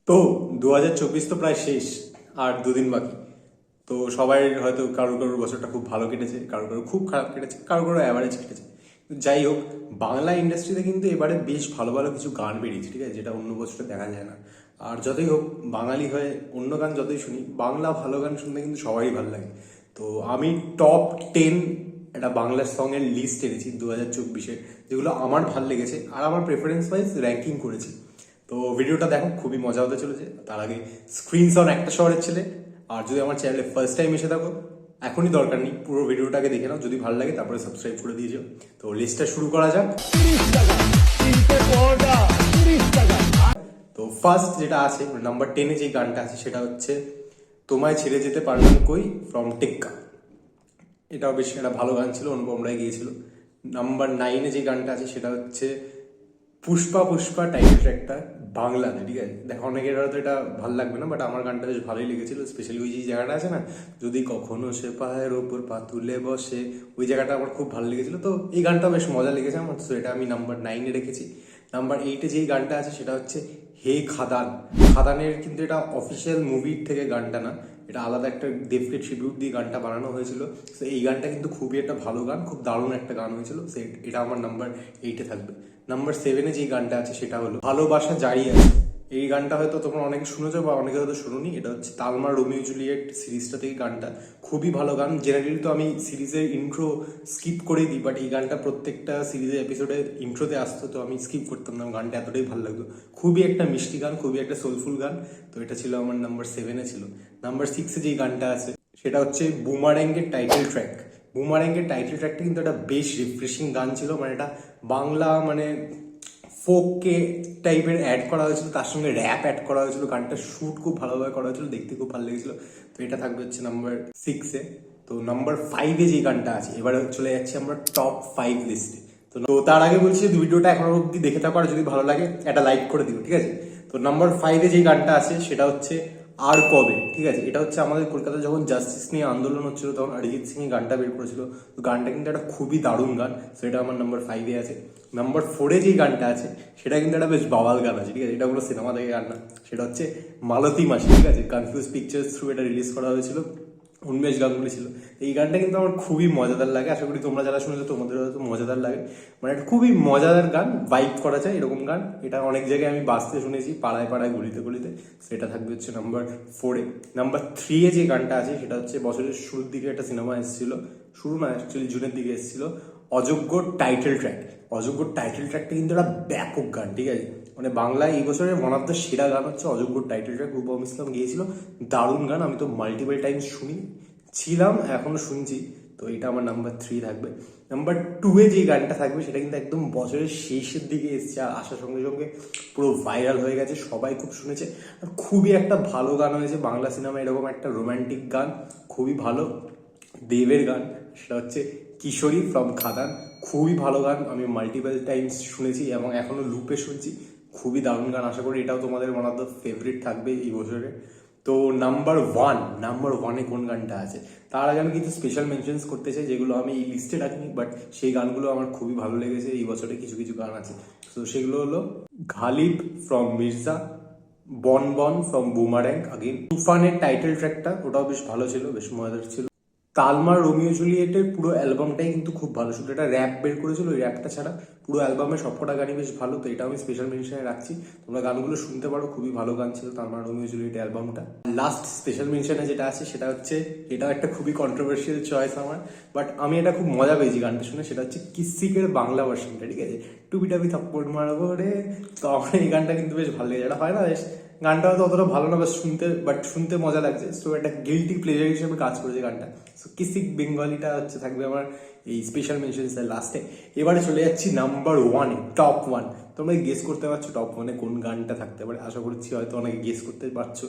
তো 2024 তো প্রায় শেষ, আর দুদিন বাকি। তো সবাই হয়তো কারোর কারোর বছরটা খুব ভালো কেটেছে, কারোর কারোর খুব খারাপ কেটেছে, কারোর কারোর অ্যাভারেজ কেটেছে। যাই হোক, বাংলা ইন্ডাস্ট্রিতে কিন্তু এবারে বেশ ভালো ভালো কিছু গান বেরিয়েছে, ঠিক আছে, যেটা অন্য বছরে দেখা যায় না। আর যতই হোক, বাঙালি হয়ে অন্য গান যতই শুনি, বাংলা ভালো গান শুনতে কিন্তু সবারই ভালো লাগে। তো আমি টপ 10 একটা বাংলা সঙের লিস্ট এনেছি 2024-এর, যেগুলো আমার ভাল লেগেছে আর আমার প্রেফারেন্স ওয়াইজ র্যাঙ্কিং করেছি। তো ভিডিওটা দেখো, খুবই মজা হতে চলেছে। তার আগে স্ক্রিনশট একটা শহরের ছেলে, আর যদি আমার চ্যানেলে ফার্স্ট টাইম এসে থাকো, এখনই দরকার নেই, পুরো ভিডিওটাকে দেখে নাও, যদি ভালো লাগে তারপরে সাবস্ক্রাইব করে দিয়ে যাও। তো লিস্টটা শুরু করা যাক। তো ফার্স্ট যেটা আছে, নাম্বার 10-এ যে গানটা আছে সেটা হচ্ছে তোমায় ছেড়ে যেতে পারলাম কই ফ্রম টেক্কা। এটাও বেশ একটা ভালো গান ছিল, অনুপম রায় গিয়েছিল। নাম্বার 9-এ যে গানটা আছে সেটা হচ্ছে পুষ্পা পুষ্পা টাইটেল ট্র্যাকটা বাংলাতে, ঠিক আছে। দেখো, অনেকের হয়তো এটা ভালো লাগবে না, বাট আমার গানটা বেশ ভালোই লেগেছিল। স্পেশালি ওই যে জায়গাটা আছে না, যদি কখনো সে পায়ের ওপর পা তুলে বসে, ওই জায়গাটা আমার খুব ভালো লেগেছিল। তো এই গানটা বেশ মজা লেগেছে আমার, তো এটা আমি নাম্বার 9-এ রেখেছি। নাম্বার 8-এ যেই গানটা আছে সেটা হচ্ছে হে খাদান। খাদানের কিন্তু এটা অফিসিয়াল মুভির থেকে গানটা না, এটা আলাদা একটা দেবকে ট্রিবিউট দিয়ে গানটা বানানো হয়েছিল। তো এই গানটা কিন্তু খুবই একটা ভালো গান, খুব দারুণ একটা গান হয়েছিল। সে এটা আমার নাম্বার 8-এ থাকবে। নাম্বার 7-এ যে গানটা আছে সেটা হলো ভালোবাসা জারি আছে। এই গানটা হয়তো তোমরা অনেকে শুনেছো বা অনেকে হয়তো শুনোনি। এটা হচ্ছে তালমার রোমিও জুলিয়েট সিরিজটা থেকে গানটা, খুবই ভালো গান। জেনারেলি তো আমি সিরিজের ইন্ট্রো স্কিপ করে দিই, বাট এই গানটা প্রত্যেকটা সিরিজের এপিসোডে ইন্ট্রোতে আসতো, তো আমি স্কিপ করতাম না। গানটা এতটাই ভালো লাগতো, খুবই একটা মিষ্টি গান, খুবই একটা সোলফুল গান। তো এটা ছিল আমার নাম্বার 7-এ ছিল। নাম্বার 6-এ যেই গানটা আছে সেটা হচ্ছে বুমারেঙ্গের টাইটেল ট্র্যাক। বুমারেঙ্গের টাইটেল ট্র্যাকটা কিন্তু একটা বেশ রিফ্রেশিং গান ছিল, মানে এটা বাংলা মানে ফোককে টাইপের অ্যাড করা হয়েছিল, তার সঙ্গে র্যাপ অ্যাড করা হয়েছিল। গানটা শ্যুট খুব ভালোভাবে করা হয়েছিল, দেখতে খুব ভালো লেগেছিল। তো এটা থাকবে হচ্ছে নাম্বার 6-এ। তো নাম্বার 5-এ যে গানটা আছে, এবারে চলে যাচ্ছে আমরা টপ 5 লিস্টে। তো তার আগে বলছি, ভিডিওটা এখনো অব্দি দেখে থাকো, আর যদি ভালো লাগে একটা লাইক করে দিও, ঠিক আছে। তো নাম্বার 5-এ যে গানটা আছে সেটা হচ্ছে আর কবে, ঠিক আছে। এটা হচ্ছে আমাদের কলকাতায় যখন জাস্টিস নিয়ে আন্দোলন হচ্ছিল, তখন অরিজিৎ সিং এই গানটা বের করেছিল। তো গানটা কিন্তু একটা খুবই দারুণ গান, সেটা আমার নাম্বার 5-এ আছে। নাম্বার 4-এ যে গানটা আছে সেটা কিন্তু একটা বেশ বাওয়াল গান আছে, ঠিক আছে। এটা কোনো সিনেমা থেকে গান না, সেটা হচ্ছে মালতী মাসি, ঠিক আছে। কনফিউজ পিকচার্স থ্রু এটা রিলিজ করা হয়েছিল, উন্মেষ গাঙ্গুলি ছিল। এই গানটা কিন্তু আমার খুবই মজাদার লাগে, আশা করি তোমরা যারা শুনেছো তোমাদের হয়তো মজাদার লাগে। মানে একটা খুবই মজাদার গান, ভাইব করা যায় এরকম গান। এটা অনেক জায়গায় আমি বাজতে শুনেছি, পাড়ায় পাড়ায় গলিতে গলিতে। সেটা থাকবে হচ্ছে নাম্বার 4-এ। নাম্বার 3-এ যে গানটা আছে সেটা হচ্ছে বছরের শুরুর দিকে একটা সিনেমা এসেছিল, শুরু না অ্যাকচুয়ালি জুনের দিকে এসেছিল, অযোগ্য টাইটেল ট্র্যাক। অযোগ্য টাইটেল ট্র্যাকটা কিন্তু একটা ব্যাপক গান, ঠিক আছে। মানে বাংলায় এই বছরের ওয়ান অফ দ্য সেরা গান হচ্ছে অযোগ্য টাইটেল ট্র্যাক। রূপম ইসলাম গিয়েছিল, দারুণ গান। আমি তো মাল্টিপল টাইমস ছিলাম, এখনো শুনছি। তো এটা আমার নাম্বার 3 থাকবে। নাম্বার 2-এ যে গানটা থাকবে সেটা কিন্তু একদম বছরের শেষের দিকে এসছে, আর আসার সঙ্গে সঙ্গে পুরো ভাইরাল হয়ে গেছে, সবাই খুব শুনেছে, আর খুবই একটা ভালো গান হয়েছে বাংলা সিনেমা। এরকম একটা রোমান্টিক গান, খুবই ভালো দেবের গান, সেটা হচ্ছে কিশোরী ফ্রম খাদান। খুবই ভালো গান, আমি মাল্টিপল টাইমস শুনেছি এবং এখনো লুপে শুনছি। খুবই দারুণ গান, আশা করি এটাও তোমাদের ওয়ান অফ দ্য ফেভারিট থাকবে এই বছরে। তো নাম্বার 1-এ কোন গানটা আছে তার আগে আমি কিছু স্পেশাল মেনশনস করতে চাই, যেগুলো আমি এই লিস্টে রাখিনি, বাট সেই গানগুলো আমার খুবই ভালো লেগেছে। এই বছরে কিছু কিছু গান আছে, তো সেগুলো হলো ঘালিব ফ্রম মির্জা, বন বন ফ্রম বুমার্যাং আগেন, তুফানের টাইটেল ট্র্যাকটা, ওটাও বেশ ভালো ছিল, বেশ মজাদার ছিল। তালমার রোমিও জুলিয়েটের পুরো অ্যালবামটাই কিন্তু খুব ভালো ছিল। এটা র্যাপ বের করেছিল, ওই র্যাপটা ছাড়া পুরো অ্যালবামের সবকটা গানই বেশ ভালো। তো এটা আমি স্পেশাল মেনশনে রাখছি, তোমরা গানগুলো শুনতে পারো, খুবই ভালো গান ছিল তালমার রোমিও জুলিয়েট অ্যালবামটা। লাস্ট স্পেশাল মেনশনে যেটা আছে সেটা হচ্ছে, এটাও একটা খুবই কন্ট্রোভার্সিয়াল চয়েস আমার, বাট আমি এটা খুব মজা পেয়েছি গানটা শুনে। সেটা হচ্ছে কিসিকের বাংলা ভার্সনটা, ঠিক আছে। টুপি টাপি থাপ্পড় মারবো রে। তো আমার এই গানটা কিন্তু বেশ ভালো লেগেছে। এটা হয় না বেশ, গানটা হয়তো অতটা ভালো না, বাট শুনতে মজা লাগছে। সো এটা গিল্টি প্লেজার হিসেবে কাজ করেছে গানটা। সো কিসিক বেঙ্গলিটা হচ্ছে থাকবে আমার এই স্পেশাল মেনশনসের লাস্টে। এবারে চলে যাচ্ছি নাম্বার 1-এ, টপ 1। তোমরা গেস করতে পারছো টপ 1-এ কোন গানটা থাকতে পারে, আশা করছি হয়তো অনেকে গেস করতে পারছো।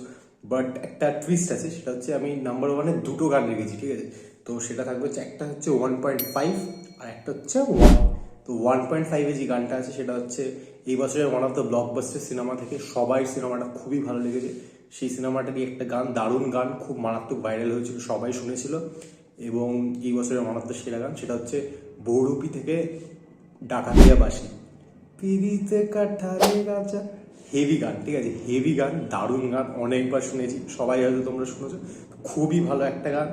বাট একটা টুইস্ট আছে, সেটা হচ্ছে আমি নাম্বার 1-এ দুটো গান রেখেছি, ঠিক আছে। তো সেটা থাকবে হচ্ছে, একটা হচ্ছে 1.5 আর একটা হচ্ছে 1। তো 1.5-এ যে গানটা আছে সেটা হচ্ছে এই বছরের one of the blockbuster cinema থেকে সবাই সিনেমাটা খুবই ভালো লেগেছে। সেই সিনেমাটারই একটা গান, দারুণ গান, খুব মারাত্মক ভাইরাল হয়েছিল, সবাই শুনেছিল। এবং এই বছরের ওয়ান অফ দ্য সেরা গান সেটা হচ্ছে বহুরূপী থেকে ডাকাতিয়া বাসি, পিড়িতে কাঠারে গাছা, হেভি গান, ঠিক আছে, হেভি গান, দারুণ গান, অনেকবার শুনেছি, সবাই হয়তো তোমরা শুনেছো, খুবই ভালো একটা গান।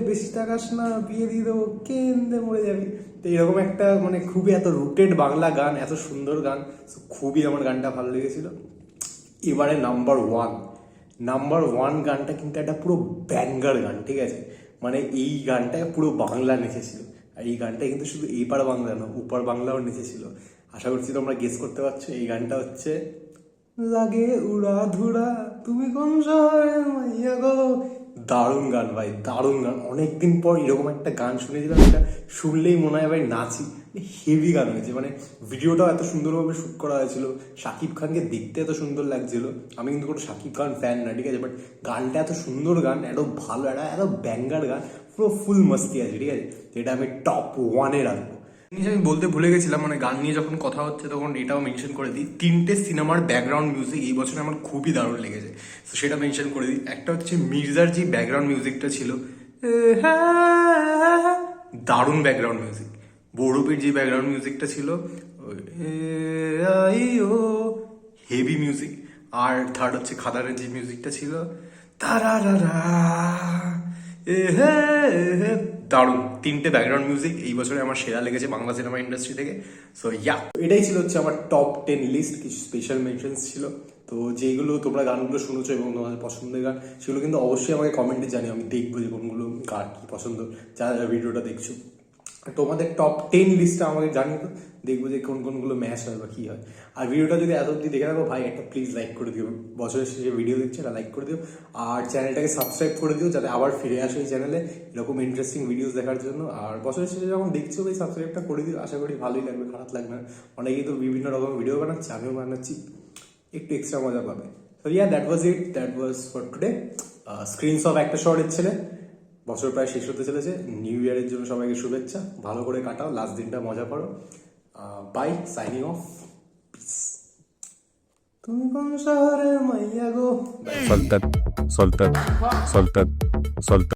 বেশি টাকাস না, বিয়ে দিয়ে দেবো, কেন্দে মরে যাবি, তো এরকম একটা মানে খুবই এত রুটেড বাংলা গান, এত সুন্দর গান, খুবই আমার গানটা ভালো লেগেছিল। এবারে নাম্বার ওয়ান গানটা কিন্তু একটা পুরো ব্যাঙ্গার গান, ঠিক আছে, মানে এই গানটায় পুরো বাংলা নেচেছিল, আর এই গানটা কিন্তু শুধু এইপার বাংলা না, ওপার বাংলাও নেচেছিল। আশা করছি তোমরা গেস করতে পারছো, এই গানটা হচ্ছে লাগে উড়া ধুরা তুমি কোন শহরের মাইয়া গো। দারুণ গান ভাই, দারুণ গান, অনেকদিন পর এরকম একটা গান শুনেছিলাম, এটা শুনলেই মনে হয় ভাই নাচি। হেভি গান হয়েছে, মানে ভিডিওটাও এত সুন্দরভাবে শ্যুট করা হয়েছিল, শাকিব খানকে দেখতে এত সুন্দর লাগছিল। আমি কিন্তু কোনো শাকিব খান ফ্যান না, ঠিক আছে, বাট গানটা এত সুন্দর গান, এত ভালো, এত ব্যাঙ্গার গান, পুরো ফুল মস্তি আছে, ঠিক আছে, এটা আমি টপ ওয়ানে রাখবো। জিনিস আমি বলতে ভুলে গেছিলাম, মানে গান নিয়ে যখন কথা হচ্ছে তখন এটাও মেনশন করে দিই, 3টে সিনেমার ব্যাকগ্রাউন্ড মিউজিক এই বছর আমার খুবই দারুণ লেগেছে, তো সেটা মেনশন করে দিই। একটা হচ্ছে মির্জার যে ব্যাকগ্রাউন্ড মিউজিকটা ছিল, দারুণ ব্যাকগ্রাউন্ড মিউজিক। বহুরূপীর যে ব্যাকগ্রাউন্ড মিউজিকটা ছিল, হেভি মিউজিক। আর থার্ড হচ্ছে খাদানের যে মিউজিকটা ছিল, তারারারা, দারুণ। 3টে ব্যাকগ্রাউন্ড মিউজিক এই বছরে আমার সেরা লেগেছে বাংলা সিনেমা ইন্ডাস্ট্রি থেকে। সো ইয়া, এটাই ছিল হচ্ছে আমার টপ 10 লিস্ট, কিছু স্পেশাল মেনশনস ছিল। তো যেগুলো তোমরা গানগুলো শুনেছো এবং তোমাদের পছন্দের গান, সেগুলো কিন্তু অবশ্যই আমাকে কমেন্টে জানিও, আমি দেখবো যে কোনগুলো কার কী পছন্দ, যারা যারা ভিডিওটা দেখছো। তোমাদের টপ 10 লিস্টটা আমাকে জানিয়ে তো, দেখবো যে কোন কোনগুলো ম্যাচ হয় বা কী হয়। আর ভিডিওটা যদি এত অব্দি দেখে থাকো ভাই, একটা প্লিজ লাইক করে দিও, বছরের শেষে ভিডিও দেখছো, এটা লাইক করে দিও। আর চ্যানেলটাকে সাবস্ক্রাইব করে দিও, যাতে আবার ফিরে আসো এই চ্যানেলে এরকম ইন্টারেস্টিং ভিডিওস দেখার জন্য। আর বছরের শেষে যখন দেখছো ভাই, সাবস্ক্রাইবটা করে দিও, আশা করি ভালোই লাগবে, খারাপ লাগবে না। অনেকেই তো বিভিন্ন রকম ভিডিও বানাচ্ছে, আমিও বানাচ্ছি, একটু এক্সট্রা মজা পাবে। তো yeah, that was for today. Screens of একটা শহরের ছেলে। বছর প্রায় শেষ হতে চলেছে, নিউ ইয়ারের জন্য সবাইকে শুভেচ্ছা, ভালো করে কাটাও, লাস্ট দিনটা মজা করো। Bye, signing off, peace. তুমি কোন শহরের মাইয়া গো। Soltad, soltad, soltad, soltad.